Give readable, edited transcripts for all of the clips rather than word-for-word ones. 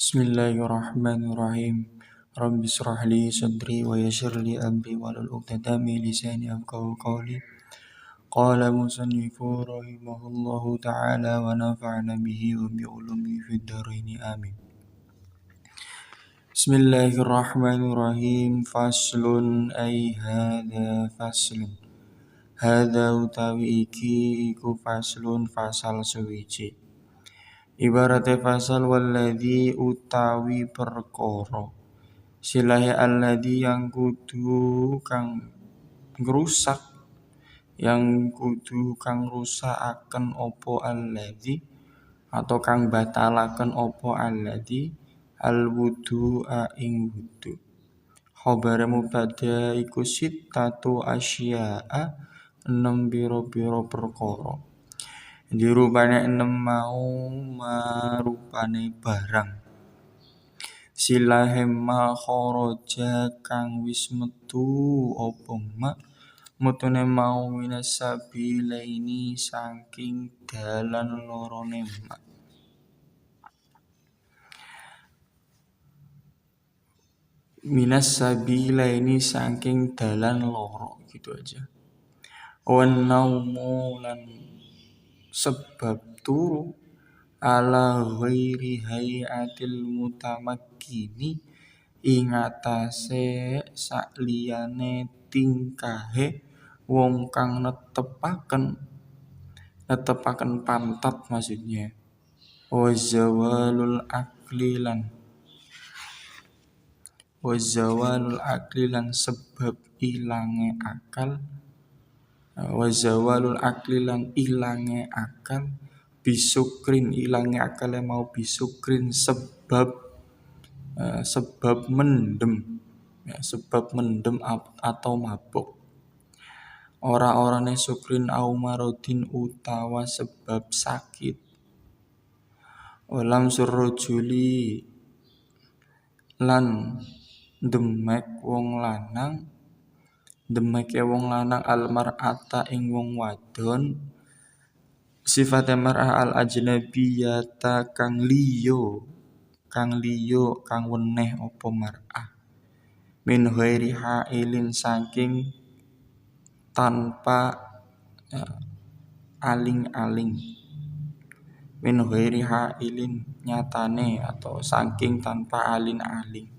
Bismillahirrahmanirrahim. Rabbi israh li sadri wa yassir li amri wahlul 'uqdatam min lisani yafqahu qawli. Qala musannifu rahimahullahu ta'ala wa nafa'ana bihi wa bi ulumihi fid dharain amin. Bismillahirrahmanirrahim. Faslun ay hadza faslun. Hadza utawi iki iku faslun fasal suwiji. Ibarate fasal walladzi utawi perkara silahe alladzi yang kudu kang ngrusak rusakaken opo alladzi atau kang batalaken opo alladzi alwudu'a ing wudu. Khabare mubtada iku sittatu asya'a 6 biro-biro perkara. Dirupane 6 mau marupane barang. Silahe ma kharaja kang wis metu apa ma mutune mau minasabilaini saking dalan lorone ma. Minasabilaini saking dalan loro gitu aja. Wan naumu lan sebab turu ala ghairi hayatil mutamakkini ing atase sakliyane tingkahe wong kang netepaken pantat maksudnya. Wa zawalul akli lan sebab ilange akal. Wa zawalul akli lan ilange akal bisukrin ilange akale mau bisukrin sebab mendem sebab mendem atau mabuk. Ora-orane sukrin au marodin utawa sebab sakit. Walam surrojuli lan demek wong lanang almar'ata ing wong wadon sifate mar'ah al ajnabiyata kang liyo kang weneh apa mar'ah min ghairi hailin saking tanpa aling-aling min ghairi hailin nyatane atau saking tanpa alin-aling.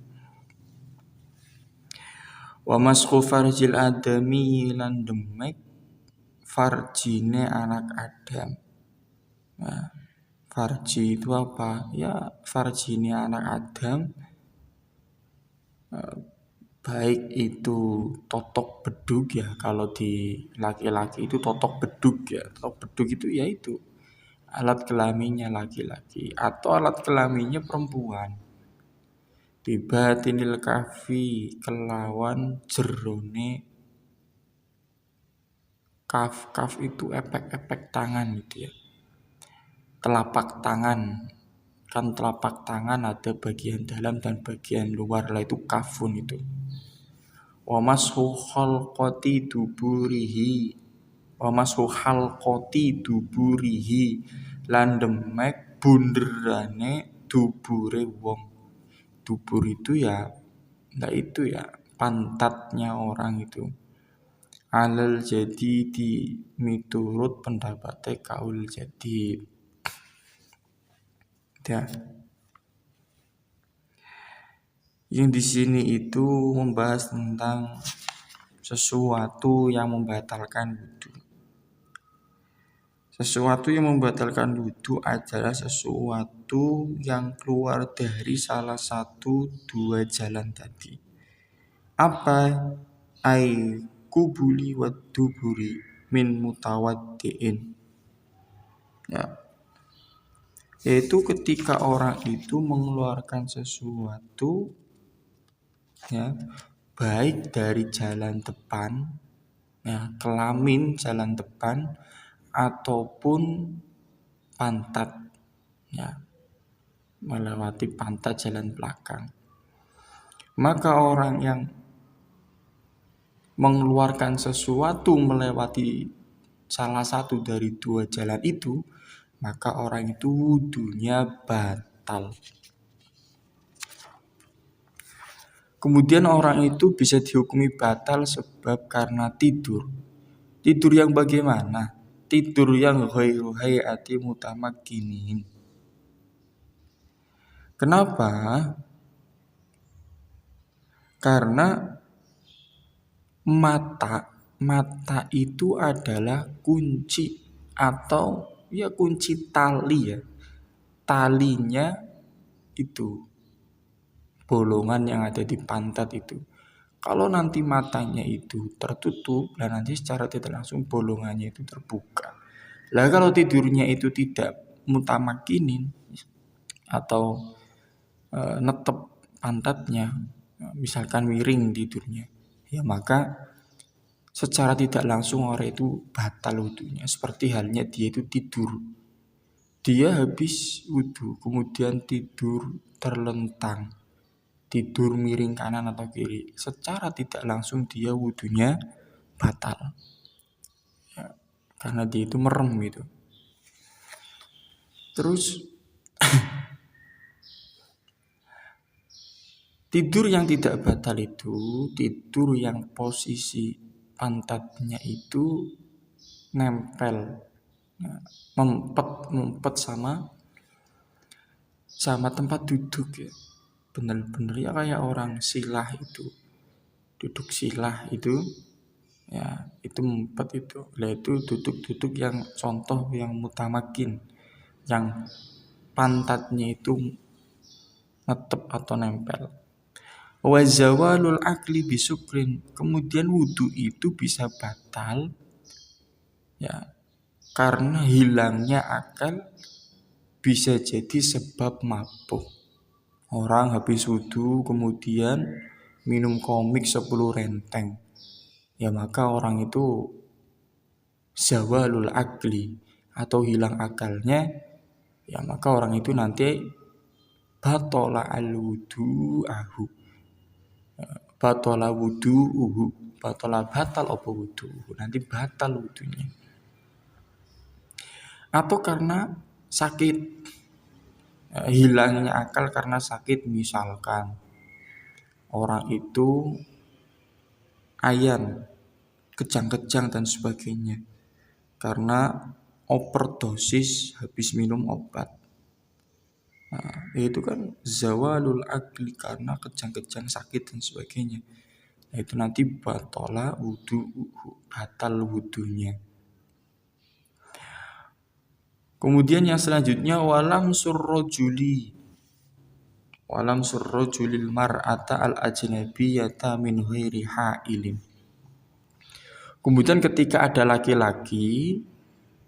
Wa masku farjil adami lan demek farjine anak Adam. Nah, farji itu apa? Ya, farjine anak Adam baik itu totok bedug ya, kalau di laki-laki itu totok bedug ya. Totok bedug itu ya itu alat kelaminnya laki-laki atau alat kelaminnya perempuan. Bibatinil kafi kelawan jerone kaf itu efek tangan gitu ya. Telapak tangan. Kan telapak tangan ada bagian dalam dan bagian luar lah, itu kafun itu. Wa mashu khalqati duburihi lan demek bunderane dubure wong. Dubur itu ya pantatnya orang itu. Alal jadidi miturut pendapatnya kaul jadid. Ya. Yang di sini itu membahas tentang sesuatu yang membatalkan wudu. Sesuatu yang membatalkan wudu adalah sesuatu yang keluar dari salah satu dua jalan tadi. Apa? Ai kubuli wa duburi min mutawaddiin. Ya. Yaitu ketika orang itu mengeluarkan sesuatu ya, baik dari jalan depan ya, kelamin jalan depan ataupun pantat ya, melewati pantat jalan belakang. Maka orang yang mengeluarkan sesuatu melewati salah satu dari dua jalan itu, maka orang itu wudunya batal. Kemudian orang itu bisa dihukumi batal sebab karena tidur. Tidur yang bagaimana? Tidur yang ghairu hayati mutamakkinin. Kenapa? Karena mata itu adalah kunci atau ya kunci tali ya. Talinya itu bolongan yang ada di pantat itu. Kalau nanti matanya itu tertutup, dan nanti secara tidak langsung bolongannya itu terbuka. Lah kalau tidurnya itu tidak mutamakinin atau netep pantatnya, misalkan miring tidurnya, ya maka secara tidak langsung orang itu batal wudunya. Seperti halnya dia itu tidur, dia habis wudu, kemudian tidur terlentang, tidur miring kanan atau kiri, secara tidak langsung dia wudunya batal ya, karena dia itu merem gitu. Terus tidur yang tidak batal itu tidur yang posisi pantatnya itu nempel, ya, mempet sama tempat duduk ya. Bener-bener ya kayak orang silah itu, duduk silah itu ya, itu mempet itu. Lah itu duduk-duduk yang contoh yang mutamakin, yang pantatnya itu netep atau nempel. Wa zawalul akli bisukrin. Kemudian wudu itu bisa batal ya karena hilangnya akal, bisa jadi sebab mabuk. Orang habis wudu kemudian minum komik 10 renteng. Ya maka orang itu zawalul akli atau hilang akalnya. Ya maka orang itu nanti batola al wudu ahu. Batola wudu uhu. Batola batal apa wudu. Nanti batal wudunya. Atau karena sakit, hilangnya akal karena sakit, misalkan orang itu ayan, kejang-kejang dan sebagainya karena overdosis habis minum obat. Nah, itu kan zawalul akli karena kejang-kejang sakit dan sebagainya. Nah, itu nanti batola wudu, batal wudunya. Kemudian yang selanjutnya walam surrojulil mar'ata al-ajnabiyata min ghairi ha'ilin. Kemudian ketika ada laki-laki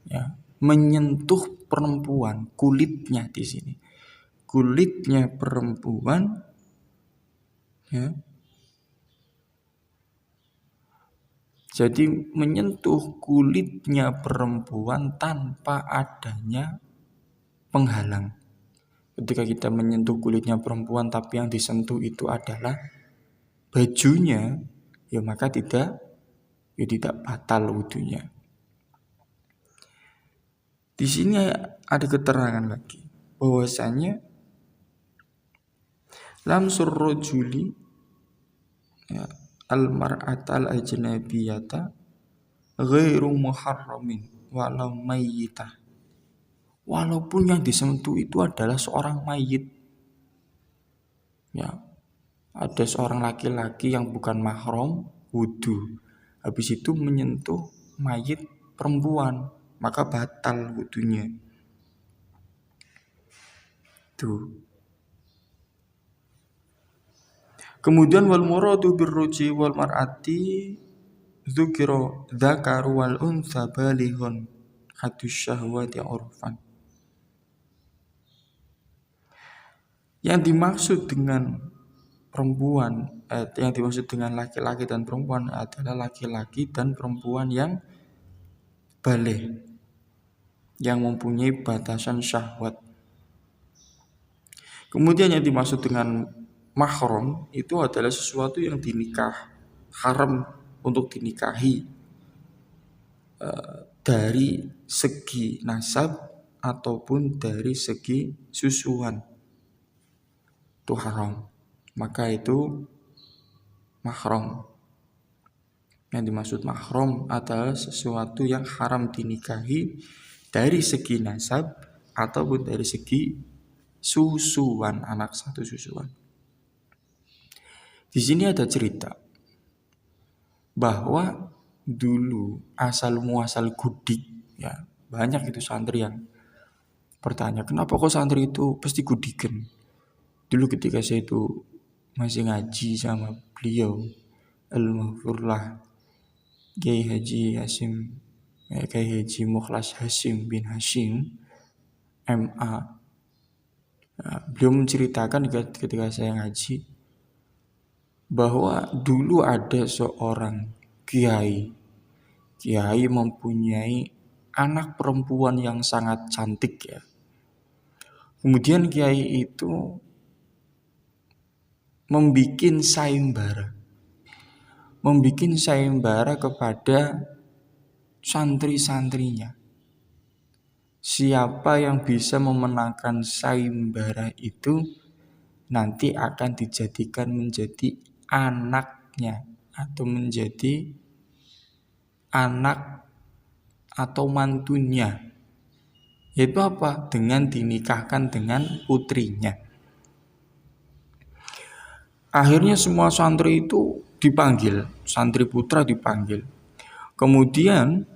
ya, menyentuh perempuan, kulitnya di sini. Kulitnya perempuan ya. Jadi menyentuh kulitnya perempuan tanpa adanya penghalang. Ketika kita menyentuh kulitnya perempuan tapi yang disentuh itu adalah bajunya, ya maka tidak batal wudunya. Di sini ada keterangan lagi bahwasanya lamsur rojuli ya, al-mar'ata al-ajnabiyata ghairu muharramin walau mayyitah. Walaupun yang disentuh itu adalah seorang mayit. Ya, ada seorang laki-laki yang bukan mahram wudu. Habis itu menyentuh mayit perempuan, maka batal wudunya. Tuh. Kemudian wal muradu birruji wal mar'ati dzukira dzakaru wal untha balighun hatus syahwati urfan. Yang dimaksud dengan perempuan, yang dimaksud dengan laki-laki dan perempuan adalah laki-laki dan perempuan yang baligh, yang mempunyai batasan syahwat. Kemudian yang dimaksud dengan mahram itu adalah sesuatu yang dinikah, haram untuk dinikahi dari segi nasab ataupun dari segi susuan. Itu haram. Maka itu mahram. Yang dimaksud mahram adalah sesuatu yang haram dinikahi dari segi nasab ataupun dari segi susuan, anak satu susuan. Di sini ada cerita bahwa dulu asal muasal Gudik, ya banyak itu santri yang bertanya, kenapa kok santri itu pasti Gudiken? Dulu ketika saya itu masih ngaji sama beliau, Al-Mahfurlah Kiai Haji Hasim, Kiai Haji Mukhlas Hasim bin Hashim MA. Nah, beliau menceritakan ketika saya ngaji bahwa dulu ada seorang kiai mempunyai anak perempuan yang sangat cantik ya. Kemudian kiai itu membikin sayembara kepada santri-santrinya. Siapa yang bisa memenangkan sayembara itu nanti akan dijadikan menjadi anaknya atau menjadi anak atau mantunya. Yaitu apa? Dengan dinikahkan dengan putrinya. Akhirnya semua santri itu dipanggil, santri putra dipanggil. Kemudian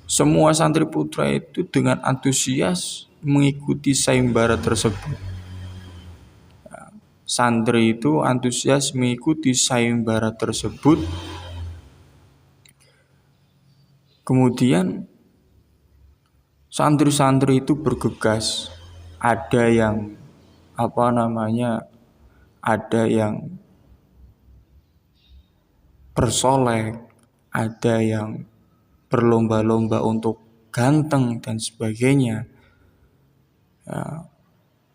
semua santri putra itu dengan antusias mengikuti sayembara tersebut. Santri itu antusias mengikuti sayembara tersebut. Kemudian santri-santri itu bergegas. Ada yang ada yang bersolek, ada yang berlomba-lomba untuk ganteng dan sebagainya. Ya,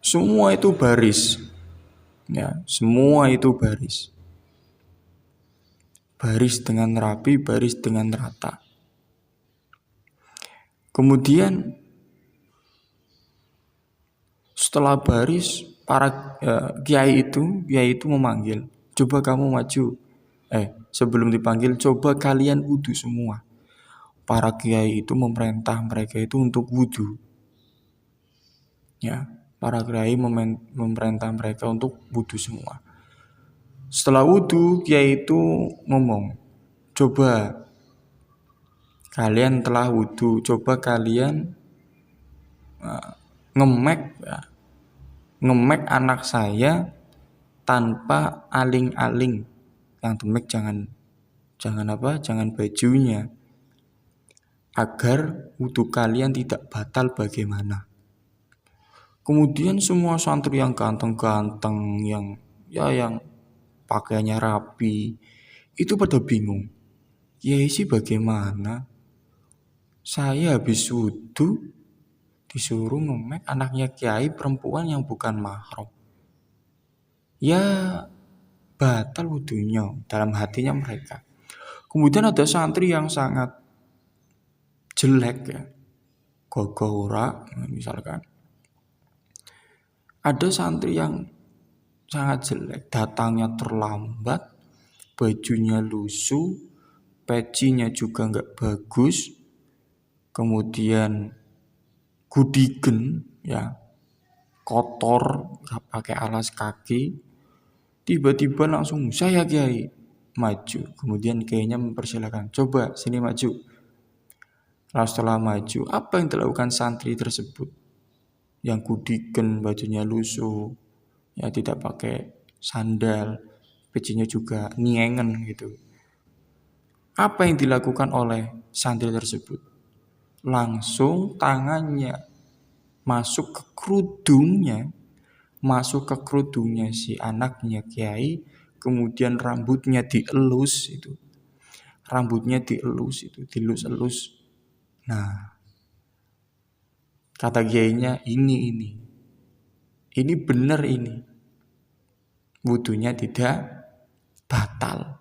semua itu baris. Ya, semua itu baris. Baris dengan rapi, baris dengan rata. Kemudian setelah baris, para kiai itu memanggil, coba kamu maju. Sebelum dipanggil, coba kalian wudu semua. Para kiai itu memerintah mereka itu untuk wudu. Ya, para kiai memerintah mereka untuk wudu semua. Setelah wudu, kiai itu ngomong, coba kalian telah wudu, coba kalian ngemek anak saya tanpa aling-aling. Yang demek jangan bajunya, agar wudu kalian tidak batal bagaimana. Kemudian semua santri yang ganteng-ganteng, yang pakaiannya rapi, itu pada bingung. Ya sih bagaimana? Saya habis wudu disuruh ngemek anaknya kiai perempuan yang bukan mahram. Ya batal wudunya dalam hatinya mereka. Kemudian ada santri yang sangat jelek ya, gogora misalkan. Ada santri yang sangat jelek, datangnya terlambat, bajunya lusuh, pecinya juga nggak bagus, kemudian gudigen ya, kotor, nggak pakai alas kaki. Tiba-tiba langsung saya kiai maju. Kemudian kiainya mempersilahkan, coba sini maju. Lalu setelah maju, apa yang dilakukan santri tersebut? Yang gudigen, bajunya lusuh, ya tidak pakai sandal, pecinya juga niengen gitu. Apa yang dilakukan oleh santri tersebut? Langsung tangannya masuk ke kerudungnya si anaknya kiai, kemudian rambutnya dielus, dilus-elus. Nah, kata kiainya ini benar ini, wudunya tidak batal.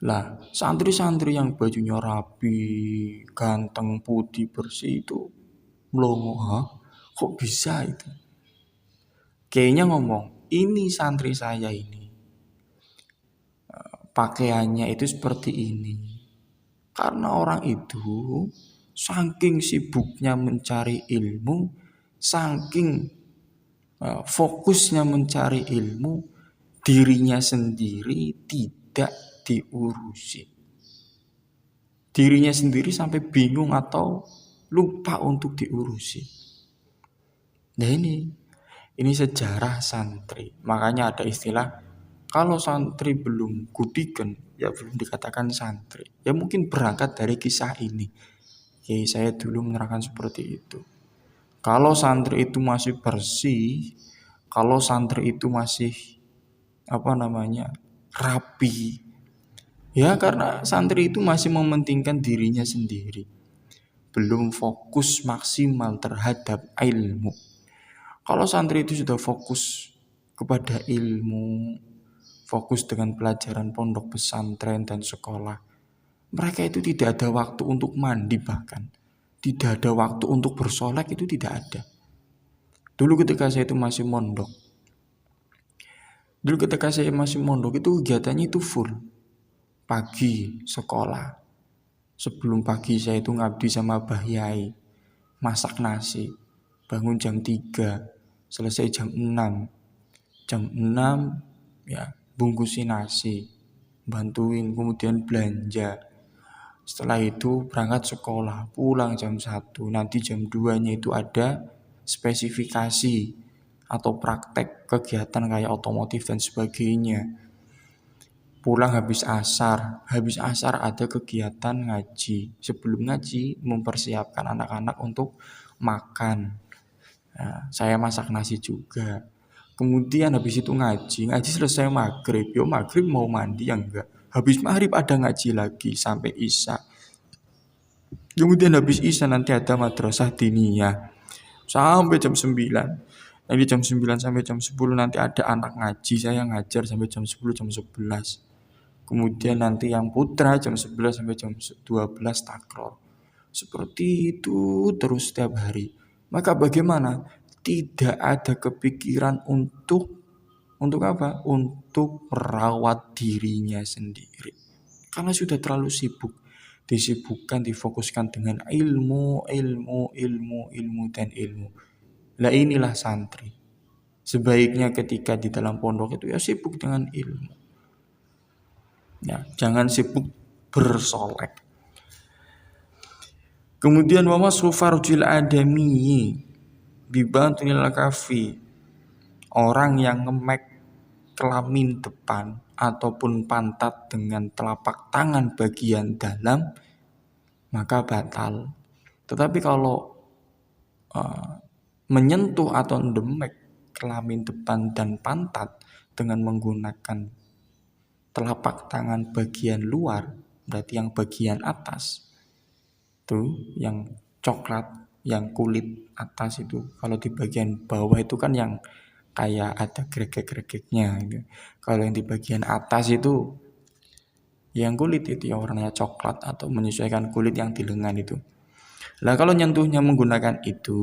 Lah, santri-santri yang bajunya rapi, ganteng, putih, bersih itu melongo, kok bisa itu? Kayaknya ngomong, ini santri saya ini pakaiannya itu seperti ini. Karena orang itu saking sibuknya mencari ilmu, saking fokusnya mencari ilmu, dirinya sendiri tidak diurusi. Dirinya sendiri sampai bingung atau lupa untuk diurusi. Nah ini sejarah santri. Makanya ada istilah, kalau santri belum gudikan, ya belum dikatakan santri. Ya mungkin berangkat dari kisah ini. Oke, saya dulu menerangkan seperti itu. Kalau santri itu masih bersih, kalau santri itu masih rapi, ya karena santri itu masih mementingkan dirinya sendiri, belum fokus maksimal terhadap ilmu. Kalau santri itu sudah fokus kepada ilmu, fokus dengan pelajaran pondok pesantren dan sekolah, mereka itu tidak ada waktu untuk mandi, bahkan tidak ada waktu untuk bersolek, itu tidak ada. Dulu ketika saya masih mondok itu kegiatannya itu full. Pagi sekolah, sebelum pagi saya itu ngabdi sama Mbah Yai, masak nasi, bangun jam 3, selesai jam 6. Jam 6 ya bungkusin nasi, bantuin, kemudian belanja. Setelah itu berangkat sekolah, pulang jam 1. Nanti jam 2-nya itu ada spesifikasi atau praktek kegiatan kayak otomotif dan sebagainya. Pulang habis asar ada kegiatan ngaji. Sebelum ngaji mempersiapkan anak-anak untuk makan. Nah, saya masak nasi juga. Kemudian habis itu ngaji selesai maghrib. Maghrib mau mandi ya enggak. Habis maghrib ada ngaji lagi sampai isya. Kemudian habis isya nanti ada madrasah diniyah sampai jam 9. Nanti jam 9 sampai jam 10 nanti ada anak ngaji, saya ngajar sampai jam 10, jam 11. Kemudian nanti yang putra jam 11 sampai jam 12 takror. Seperti itu terus setiap hari. Maka bagaimana? Tidak ada kepikiran untuk apa? Untuk merawat dirinya sendiri. Karena sudah terlalu sibuk. Disibukkan, difokuskan dengan ilmu, dan ilmu. Lah inilah santri. Sebaiknya ketika di dalam pondok itu ya sibuk dengan ilmu. Ya, jangan sibuk bersolek. Kemudian wa masru farjil adami bibantunil kafi. Orang yang ngemek kelamin depan ataupun pantat dengan telapak tangan bagian dalam maka batal. Tetapi kalau menyentuh atau ndemek kelamin depan dan pantat dengan menggunakan telapak tangan bagian luar, berarti yang bagian atas tuh, yang coklat, yang kulit atas itu. Kalau di bagian bawah itu kan yang kayak ada gregek-gregeknya gitu. Kalau yang di bagian atas itu yang kulit itu yang warnanya coklat atau menyesuaikan kulit yang di lengan itu. Lah kalau nyentuhnya menggunakan itu,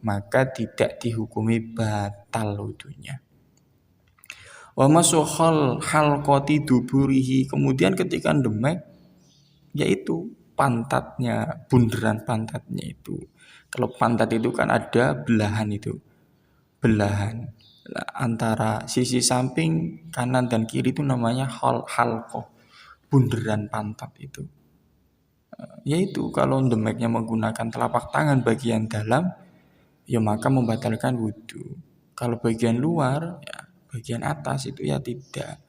maka tidak dihukumi batal wudunya. Wa masuhal halqati duburihi, kemudian ketika ndemek yaitu pantatnya, bunderan pantatnya itu. Kalau pantat itu kan ada belahan itu. Belahan antara sisi samping kanan dan kiri itu namanya halqah, bunderan pantat itu. Yaitu kalau ndemeknya menggunakan telapak tangan bagian dalam, ya maka membatalkan wudu. Kalau bagian luar, ya bagian atas itu ya tidak.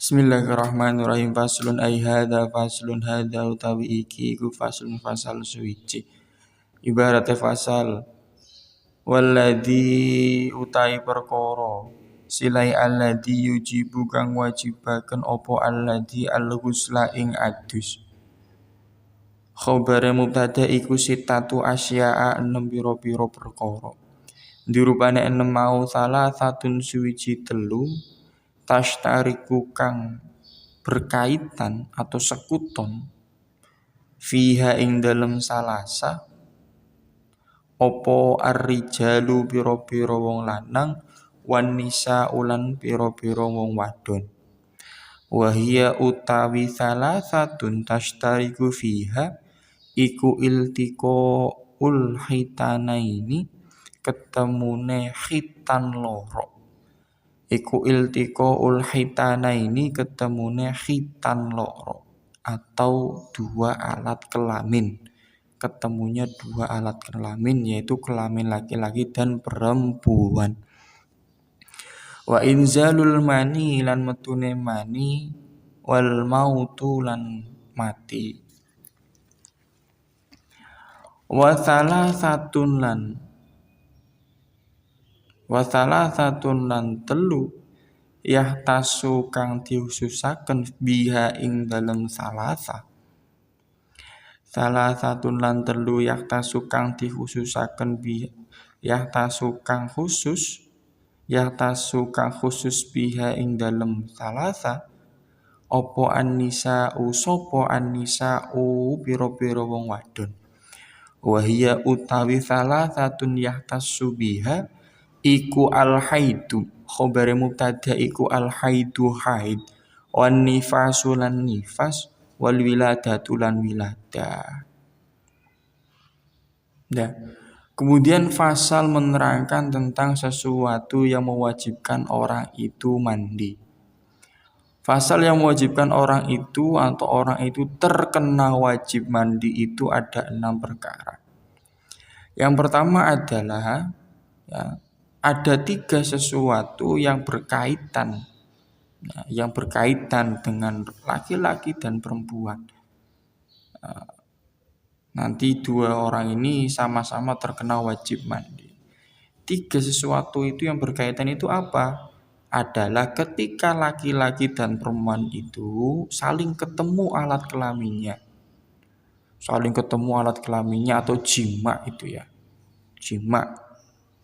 Bismillahirrahmanirrahim. Faslun ay hadza faslun hadza utawi iki iku faslun fasal suci. Ibaratnya fasal walladzi utai perkara silai alladzi yujibu kang wajibaken opo alladzi al-ghusla ing adus. Khabare mubtada iku sitatu asya'a 6 pira-pira perkara. Dirupane 6 mau salah satun suwiji telu tashtariku kang berkaitan atau sekuton fiha ing dalem salasa opo ar-rijalu pira-pira wong lanang wan nisa ulan pira-pira wong wadon. Wahia utawi salasatun tashtariku fiha iku iltiqaul hitanaini ketemune khitan loro. Iku iltiqaul hitanaini ketemune khitan loro atau dua alat kelamin. Ketemunya dua alat kelamin yaitu kelamin laki-laki dan perempuan. Wa inzalul mani lan metune mani wal mautu lan mati. Wa salasatun lan telu yahtasu kang diususaken biha ing dalem salasa. Salasatun lan telu yahtasu kang dikhususaken biha yahtasu kang khusus biha ing dalem salasa. Opo an-nisa'u sopo an-nisa'u piro-piro wong wadon. Wahia utawi salasatun yahtasu biha iku al-haidu. Khobare mubtada iku al-haidu haid. Wan nifasu lan nifas. Wal wiladatu lan wilada. Nah, kemudian fasal menerangkan tentang sesuatu yang mewajibkan orang itu mandi. Fasal yang mewajibkan orang itu atau orang itu terkena wajib mandi itu ada 6 perkara. Yang pertama adalah ada 3 sesuatu yang berkaitan dengan laki-laki dan perempuan. Nanti 2 orang ini sama-sama terkena wajib mandi. 3 sesuatu itu yang berkaitan itu apa? Adalah ketika laki-laki dan perempuan itu saling ketemu alat kelaminnya. Saling ketemu alat kelaminnya atau jima itu ya. Jima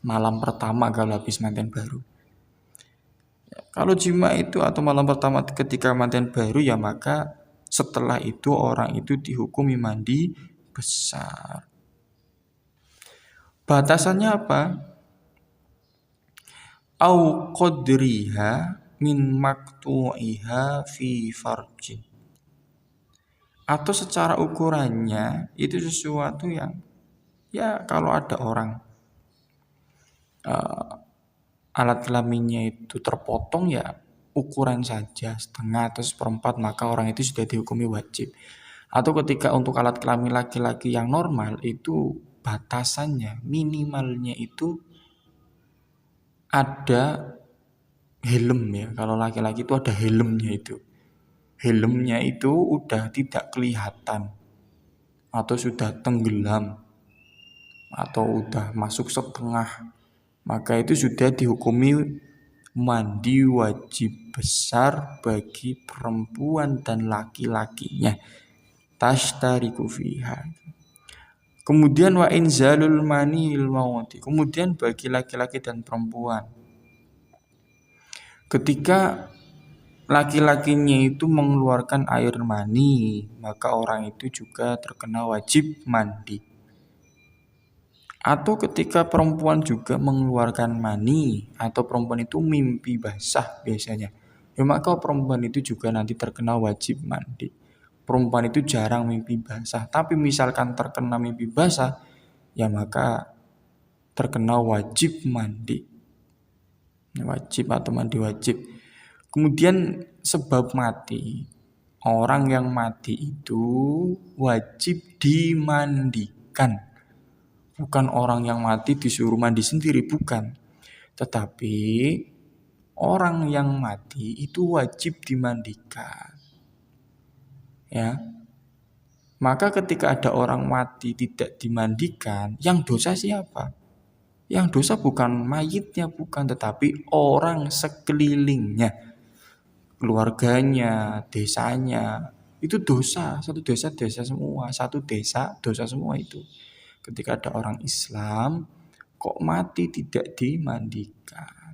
malam pertama kalau habis manten baru. Kalau jima itu atau malam pertama ketika manten baru ya maka setelah itu orang itu dihukumi mandi besar. Batasannya apa? Au qadriha min maktu'iha fi farjin. Atau secara ukurannya itu sesuatu yang ya kalau ada orang alat kelaminnya itu terpotong ya ukuran saja setengah atau seperempat maka orang itu sudah dihukumi wajib. Atau ketika untuk alat kelamin laki-laki yang normal itu batasannya minimalnya itu ada helm ya. Kalau laki-laki itu ada helmnya itu. Helmnya itu udah tidak kelihatan atau sudah tenggelam atau udah masuk setengah. Maka itu sudah dihukumi mandi wajib besar bagi perempuan dan laki-lakinya. Tashtariku fiha. Kemudian wa inzalul manil mauti. Kemudian bagi laki-laki dan perempuan. Ketika laki-lakinya itu mengeluarkan air mani, maka orang itu juga terkena wajib mandi. Atau ketika perempuan juga mengeluarkan mani atau perempuan itu mimpi basah biasanya. Ya maka perempuan itu juga nanti terkena wajib mandi. Perempuan itu jarang mimpi basah, tapi misalkan terkena mimpi basah, ya maka terkena wajib mandi. Wajib atau mandi wajib. Kemudian sebab mati. Orang yang mati itu wajib dimandikan. Bukan orang yang mati disuruh mandi sendiri, bukan. Tetapi orang yang mati itu wajib dimandikan. Ya. Maka ketika ada orang mati tidak dimandikan, yang dosa siapa? Yang dosa bukan mayitnya, bukan, tetapi orang sekelilingnya, keluarganya, desanya. Itu dosa, satu desa semua, satu desa dosa semua itu. Ketika ada orang Islam kok mati tidak dimandikan.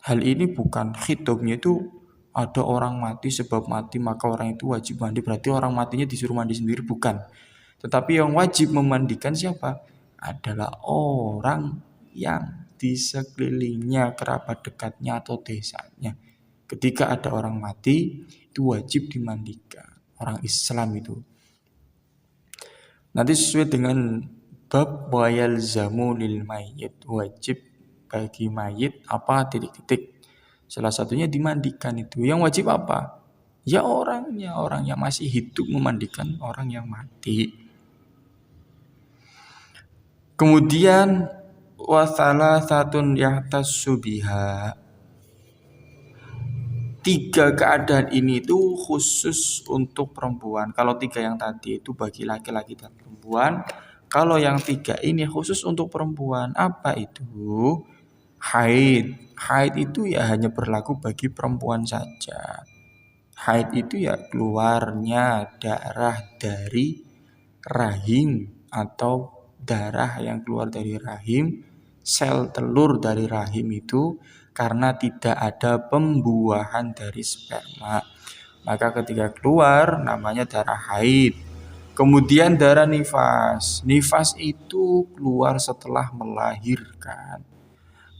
Hal ini bukan khitobnya itu ada orang mati sebab mati maka orang itu wajib mandi, berarti orang matinya disuruh mandi sendiri, bukan. Tetapi yang wajib memandikan siapa? Adalah orang yang di sekelilingnya, kerabat dekatnya atau desanya. Ketika ada orang mati itu wajib dimandikan, orang Islam itu. Nanti sesuai dengan bab wa yalzamu lil mayyit, wajib bagi mayit apa titik-titik. Salah satunya dimandikan itu. Yang wajib apa? Ya orangnya, orang yang masih hidup memandikan orang yang mati. Kemudian wasala satun yahtassu biha. 3 keadaan ini itu khusus untuk perempuan. Kalau 3 yang tadi itu bagi laki-laki dan perempuan. Kalau yang 3 ini khusus untuk perempuan. Apa itu? Haid. Haid itu ya hanya berlaku bagi perempuan saja. Haid itu ya keluarnya darah dari rahim atau darah yang keluar dari rahim, sel telur dari rahim itu karena tidak ada pembuahan dari sperma. Maka ketika keluar namanya darah haid. Kemudian darah nifas. Nifas itu keluar setelah melahirkan.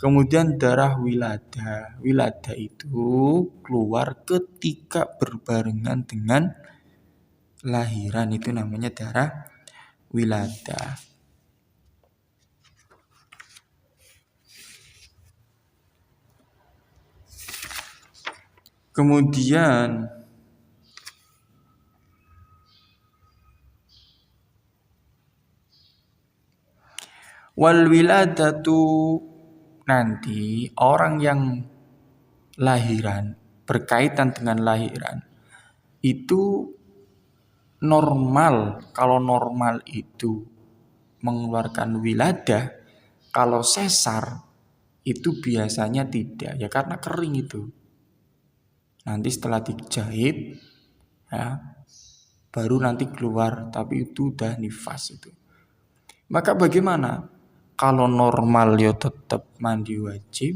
Kemudian darah wilada. Wilada itu keluar ketika berbarengan dengan lahiran. Itu namanya darah wilada. Kemudian wal wiladatu, nanti orang yang lahiran berkaitan dengan lahiran itu normal. Kalau normal itu mengeluarkan wiladah, kalau sesar itu biasanya tidak ya karena kering itu. Nanti setelah dijahit ya baru nanti keluar, tapi itu udah nifas itu. Maka bagaimana? Kalau normal ya tetap mandi wajib,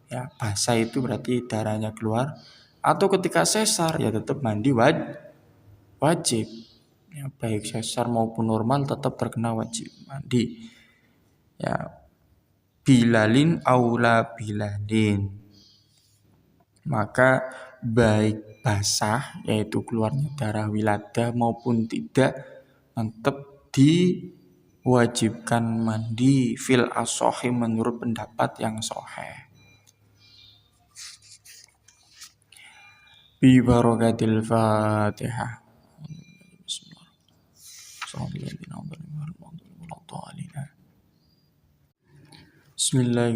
ya basah itu berarti darahnya keluar. Atau ketika sesar ya tetap mandi wajib. Ya, baik sesar maupun normal tetap terkena wajib mandi. Ya, bilalin aula bilalin. Maka baik basah yaitu keluarnya darah wiladah maupun tidak tetap diwajibkan mandi fil asohi menurut pendapat yang sahih. Bi barakatil Fatihah. Bismillahirrahmanirrahim.